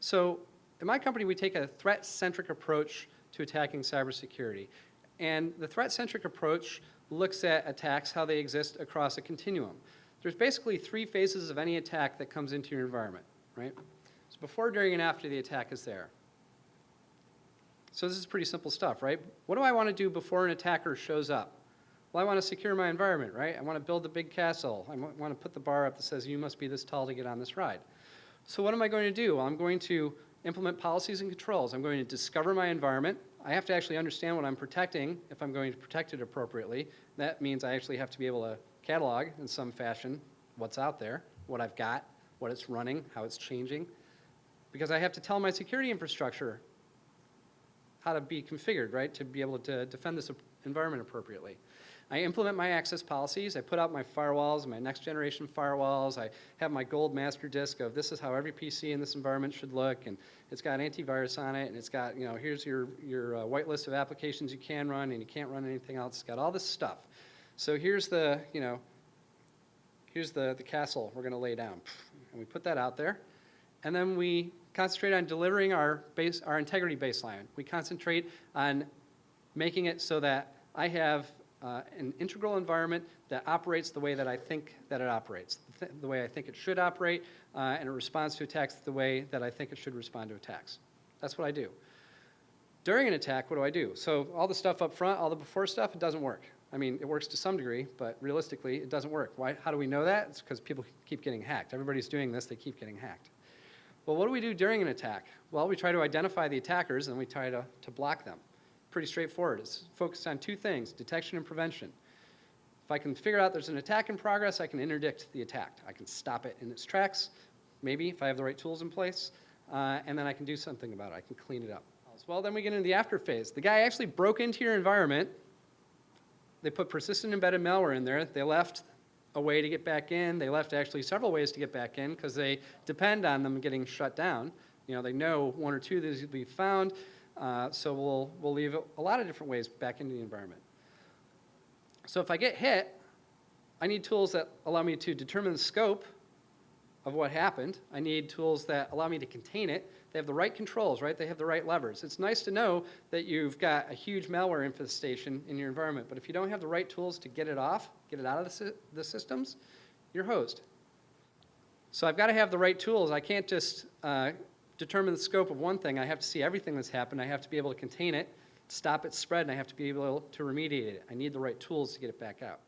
So in my company, we take a threat-centric approach to attacking cybersecurity. And the threat-centric approach looks at attacks, how they exist across a continuum. There's basically 3 phases of any attack that comes into your environment, right? So before, during, and after the attack is there. So this is pretty simple stuff, right? What do I want to do before an attacker shows up? Well, I want to secure my environment, right? I want to build a big castle. I want to put the bar up that says you must be this tall to get on this ride. So what am I going to do? Well, I'm going to implement policies and controls. I'm going to discover my environment. I have to actually understand what I'm protecting if I'm going to protect it appropriately. That means I actually have to be able to catalog in some fashion what's out there, what I've got, what it's running, how it's changing. Because I have to tell my security infrastructure how to be configured, right, to be able to defend this environment appropriately. I implement my access policies. I put out my firewalls, my next generation firewalls. I have my gold master disk of this is how every PC in this environment should look, and it's got antivirus on it, and it's got, you know, here's your white list of applications you can run, and you can't run anything else. It's got all this stuff. So here's the, you know, here's the castle we're going to lay down. And we put that out there, and then we concentrate on delivering our integrity baseline. We concentrate on making it so that I have an integral environment that operates the way that I think that it operates, the way I think it should operate, and it responds to attacks the way that I think it should respond to attacks. That's what I do. During an attack, what do I do? So all the stuff up front, all the before stuff, it doesn't work. I mean, it works to some degree, but realistically, it doesn't work. Why? How do we know that? It's because people keep getting hacked. Everybody's doing this, they keep getting hacked. Well, what do we do during an attack? Well, we try to identify the attackers, and we try to block them. Pretty straightforward. It's focused on 2 things, detection and prevention. If I can figure out there's an attack in progress, I can interdict the attack. I can stop it in its tracks, maybe, if I have the right tools in place, and then I can do something about it. I can clean it up. Well, then we get into the after phase. The guy actually broke into your environment. They put persistent embedded malware in there. They left a way to get back in. They left actually several ways to get back in because they depend on them getting shut down. You know, they know 1 or 2 of these will be found. So we'll leave a lot of different ways back into the environment. So if I get hit, I need tools that allow me to determine the scope of what happened. I need tools that allow me to contain it. They have the right controls, right? They have the right levers. It's nice to know that you've got a huge malware infestation in your environment, but if you don't have the right tools to get it off, get it out of the systems, you're hosed. So I've got to have the right tools. I can't just determine the scope of one thing. I have to see everything that's happened. I have to be able to contain it, stop its spread, and I have to be able to remediate it. I need the right tools to get it back out.